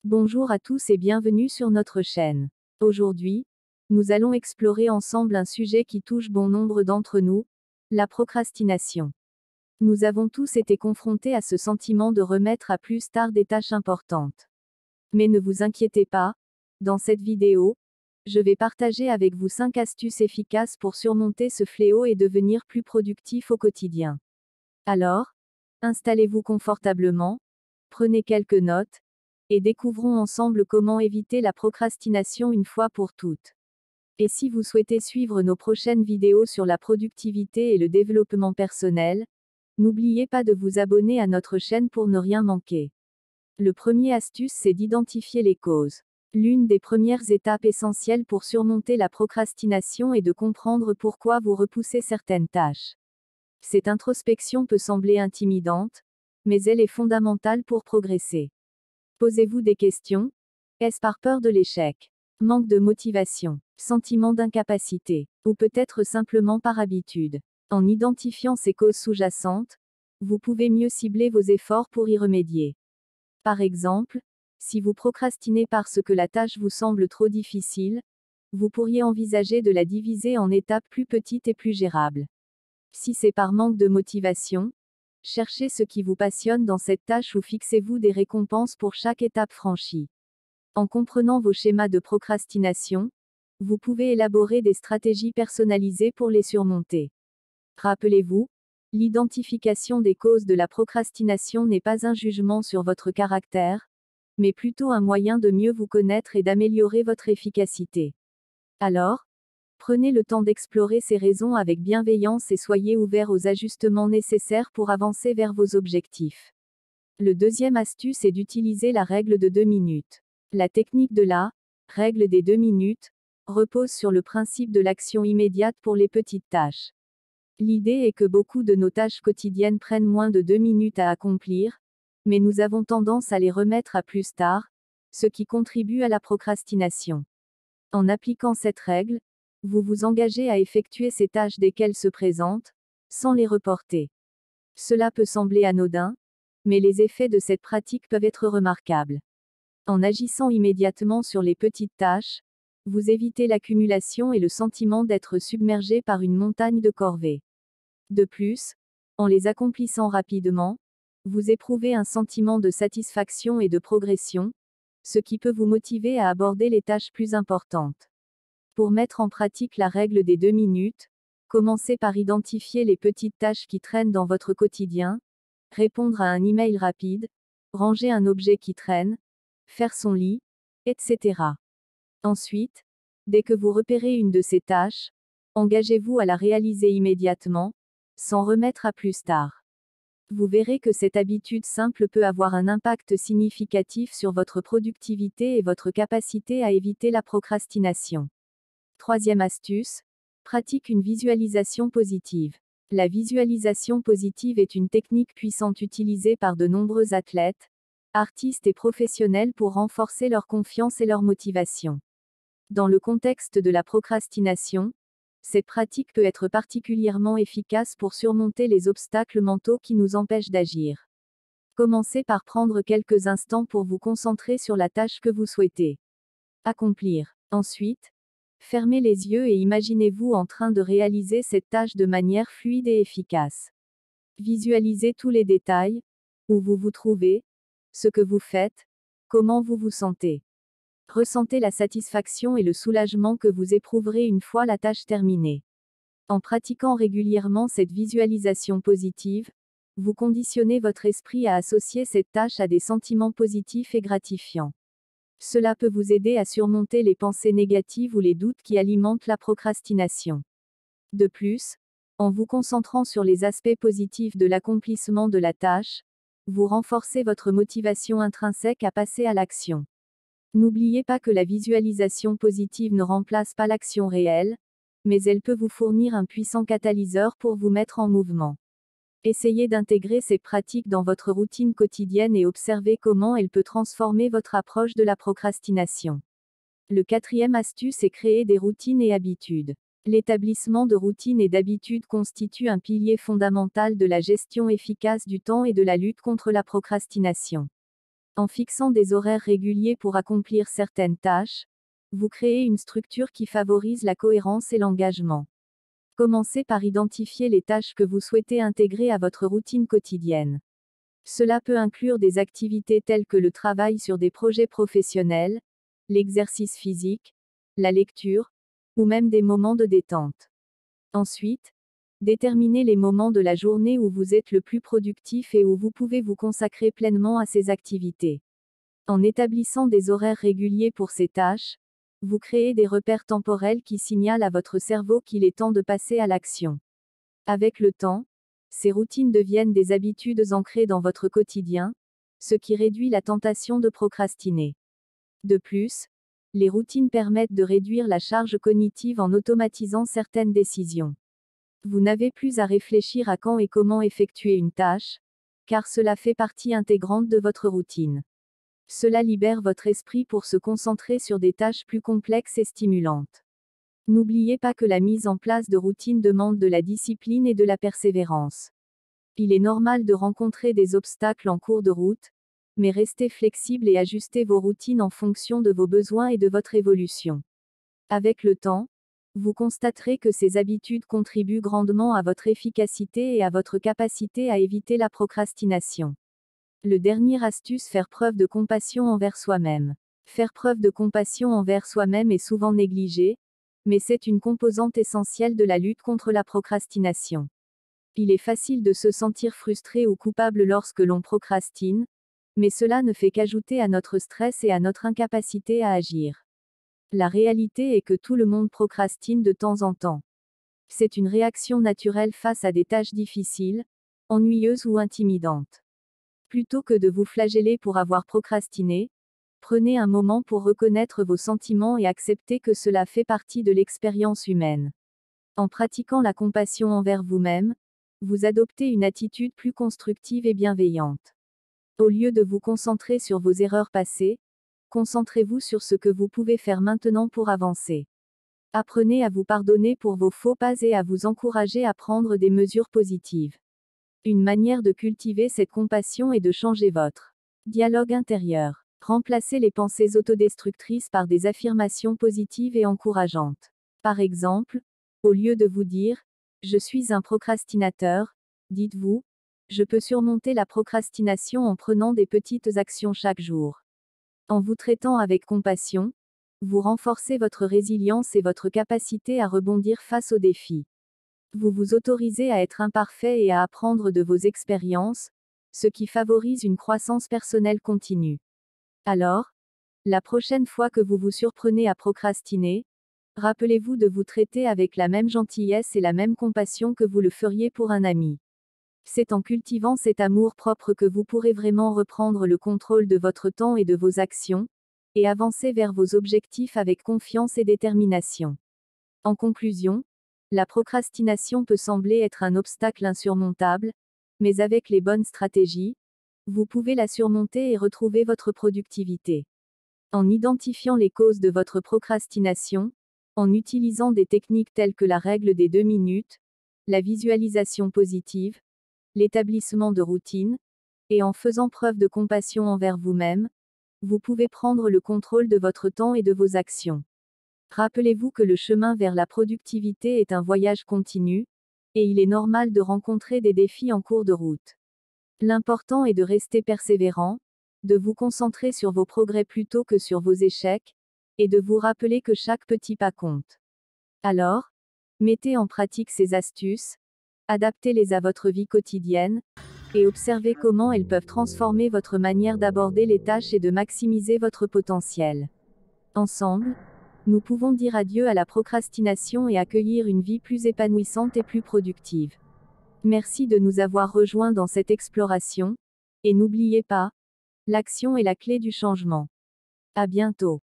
Bonjour à tous et bienvenue sur notre chaîne. Aujourd'hui, nous allons explorer ensemble un sujet qui touche bon nombre d'entre nous, la procrastination. Nous avons tous été confrontés à ce sentiment de remettre à plus tard des tâches importantes. Mais ne vous inquiétez pas, dans cette vidéo, je vais partager avec vous 5 astuces efficaces pour surmonter ce fléau et devenir plus productif au quotidien. Alors, installez-vous confortablement, prenez quelques notes, et découvrons ensemble comment éviter la procrastination une fois pour toutes. Et si vous souhaitez suivre nos prochaines vidéos sur la productivité et le développement personnel, n'oubliez pas de vous abonner à notre chaîne pour ne rien manquer. Le premier astuce, c'est d'identifier les causes. L'une des premières étapes essentielles pour surmonter la procrastination est de comprendre pourquoi vous repoussez certaines tâches. Cette introspection peut sembler intimidante, mais elle est fondamentale pour progresser. Posez-vous des questions. Est-ce par peur de l'échec? Manque de motivation? Sentiment d'incapacité? Ou peut-être simplement par habitude? En identifiant ces causes sous-jacentes, vous pouvez mieux cibler vos efforts pour y remédier. Par exemple, si vous procrastinez parce que la tâche vous semble trop difficile, vous pourriez envisager de la diviser en étapes plus petites et plus gérables. Si c'est par manque de motivation, cherchez ce qui vous passionne dans cette tâche ou fixez-vous des récompenses pour chaque étape franchie. En comprenant vos schémas de procrastination, vous pouvez élaborer des stratégies personnalisées pour les surmonter. Rappelez-vous, l'identification des causes de la procrastination n'est pas un jugement sur votre caractère, mais plutôt un moyen de mieux vous connaître et d'améliorer votre efficacité. Alors, prenez le temps d'explorer ces raisons avec bienveillance et soyez ouvert aux ajustements nécessaires pour avancer vers vos objectifs. Le deuxième astuce est d'utiliser la règle de 2 minutes. La technique de la règle des 2 minutes repose sur le principe de l'action immédiate pour les petites tâches. L'idée est que beaucoup de nos tâches quotidiennes prennent moins de 2 minutes à accomplir, mais nous avons tendance à les remettre à plus tard, ce qui contribue à la procrastination. En appliquant cette règle, vous vous engagez à effectuer ces tâches dès qu'elles se présentent, sans les reporter. Cela peut sembler anodin, mais les effets de cette pratique peuvent être remarquables. En agissant immédiatement sur les petites tâches, vous évitez l'accumulation et le sentiment d'être submergé par une montagne de corvées. De plus, en les accomplissant rapidement, vous éprouvez un sentiment de satisfaction et de progression, ce qui peut vous motiver à aborder les tâches plus importantes. Pour mettre en pratique la règle des 2 minutes, commencez par identifier les petites tâches qui traînent dans votre quotidien, répondre à un email rapide, ranger un objet qui traîne, faire son lit, etc. Ensuite, dès que vous repérez une de ces tâches, engagez-vous à la réaliser immédiatement, sans remettre à plus tard. Vous verrez que cette habitude simple peut avoir un impact significatif sur votre productivité et votre capacité à éviter la procrastination. Troisième astuce, pratique une visualisation positive. La visualisation positive est une technique puissante utilisée par de nombreux athlètes, artistes et professionnels pour renforcer leur confiance et leur motivation. Dans le contexte de la procrastination, cette pratique peut être particulièrement efficace pour surmonter les obstacles mentaux qui nous empêchent d'agir. Commencez par prendre quelques instants pour vous concentrer sur la tâche que vous souhaitez accomplir. Ensuite, fermez les yeux et imaginez-vous en train de réaliser cette tâche de manière fluide et efficace. Visualisez tous les détails, où vous vous trouvez, ce que vous faites, comment vous vous sentez. Ressentez la satisfaction et le soulagement que vous éprouverez une fois la tâche terminée. En pratiquant régulièrement cette visualisation positive, vous conditionnez votre esprit à associer cette tâche à des sentiments positifs et gratifiants. Cela peut vous aider à surmonter les pensées négatives ou les doutes qui alimentent la procrastination. De plus, en vous concentrant sur les aspects positifs de l'accomplissement de la tâche, vous renforcez votre motivation intrinsèque à passer à l'action. N'oubliez pas que la visualisation positive ne remplace pas l'action réelle, mais elle peut vous fournir un puissant catalyseur pour vous mettre en mouvement. Essayez d'intégrer ces pratiques dans votre routine quotidienne et observez comment elle peut transformer votre approche de la procrastination. Le quatrième astuce est créer des routines et habitudes. L'établissement de routines et d'habitudes constitue un pilier fondamental de la gestion efficace du temps et de la lutte contre la procrastination. En fixant des horaires réguliers pour accomplir certaines tâches, vous créez une structure qui favorise la cohérence et l'engagement. Commencez par identifier les tâches que vous souhaitez intégrer à votre routine quotidienne. Cela peut inclure des activités telles que le travail sur des projets professionnels, l'exercice physique, la lecture, ou même des moments de détente. Ensuite, déterminez les moments de la journée où vous êtes le plus productif et où vous pouvez vous consacrer pleinement à ces activités. En établissant des horaires réguliers pour ces tâches, vous créez des repères temporels qui signalent à votre cerveau qu'il est temps de passer à l'action. Avec le temps, ces routines deviennent des habitudes ancrées dans votre quotidien, ce qui réduit la tentation de procrastiner. De plus, les routines permettent de réduire la charge cognitive en automatisant certaines décisions. Vous n'avez plus à réfléchir à quand et comment effectuer une tâche, car cela fait partie intégrante de votre routine. Cela libère votre esprit pour se concentrer sur des tâches plus complexes et stimulantes. N'oubliez pas que la mise en place de routines demande de la discipline et de la persévérance. Il est normal de rencontrer des obstacles en cours de route, mais restez flexible et ajustez vos routines en fonction de vos besoins et de votre évolution. Avec le temps, vous constaterez que ces habitudes contribuent grandement à votre efficacité et à votre capacité à éviter la procrastination. Le dernier astuce, faire preuve de compassion envers soi-même. Faire preuve de compassion envers soi-même est souvent négligé, mais c'est une composante essentielle de la lutte contre la procrastination. Il est facile de se sentir frustré ou coupable lorsque l'on procrastine, mais cela ne fait qu'ajouter à notre stress et à notre incapacité à agir. La réalité est que tout le monde procrastine de temps en temps. C'est une réaction naturelle face à des tâches difficiles, ennuyeuses ou intimidantes. Plutôt que de vous flageller pour avoir procrastiné, prenez un moment pour reconnaître vos sentiments et accepter que cela fait partie de l'expérience humaine. En pratiquant la compassion envers vous-même, vous adoptez une attitude plus constructive et bienveillante. Au lieu de vous concentrer sur vos erreurs passées, concentrez-vous sur ce que vous pouvez faire maintenant pour avancer. Apprenez à vous pardonner pour vos faux pas et à vous encourager à prendre des mesures positives. Une manière de cultiver cette compassion est de changer votre dialogue intérieur. Remplacez les pensées autodestructrices par des affirmations positives et encourageantes. Par exemple, au lieu de vous dire « Je suis un procrastinateur », dites-vous « Je peux surmonter la procrastination en prenant des petites actions chaque jour ». En vous traitant avec compassion, vous renforcez votre résilience et votre capacité à rebondir face aux défis. Vous vous autorisez à être imparfait et à apprendre de vos expériences, ce qui favorise une croissance personnelle continue. Alors, la prochaine fois que vous vous surprenez à procrastiner, rappelez-vous de vous traiter avec la même gentillesse et la même compassion que vous le feriez pour un ami. C'est en cultivant cet amour-propre que vous pourrez vraiment reprendre le contrôle de votre temps et de vos actions, et avancer vers vos objectifs avec confiance et détermination. En conclusion, la procrastination peut sembler être un obstacle insurmontable, mais avec les bonnes stratégies, vous pouvez la surmonter et retrouver votre productivité. En identifiant les causes de votre procrastination, en utilisant des techniques telles que la règle des 2 minutes, la visualisation positive, l'établissement de routines, et en faisant preuve de compassion envers vous-même, vous pouvez prendre le contrôle de votre temps et de vos actions. Rappelez-vous que le chemin vers la productivité est un voyage continu, et il est normal de rencontrer des défis en cours de route. L'important est de rester persévérant, de vous concentrer sur vos progrès plutôt que sur vos échecs, et de vous rappeler que chaque petit pas compte. Alors, mettez en pratique ces astuces, adaptez-les à votre vie quotidienne, et observez comment elles peuvent transformer votre manière d'aborder les tâches et de maximiser votre potentiel. Ensemble, nous pouvons dire adieu à la procrastination et accueillir une vie plus épanouissante et plus productive. Merci de nous avoir rejoints dans cette exploration, et n'oubliez pas, l'action est la clé du changement. À bientôt.